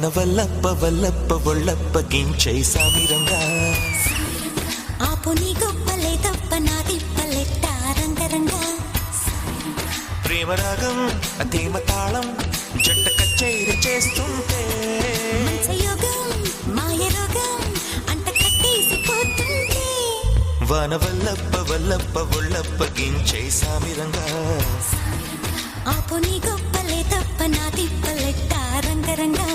వనవల్లప్ప వల్లప్ప ఒళ్ళప్పగించై సామిరంగా ఆపు నీ గొప్పలే తప్ప నా తిప్పలెట్ట రంగరంగా ప్రేమరాగం అతేమ తాళం జంట కచేరి చేస్తుంటే మంచయోగం మాయ రోగం అంట కట్టేసిపోతుంటే వనవల్లప్ప వల్లప్ప ఒళ్ళప్పగించై సామిరంగా ఆపు నీ గొప్పలే తప్ప నా తిప్పలెట్ట రంగరంగా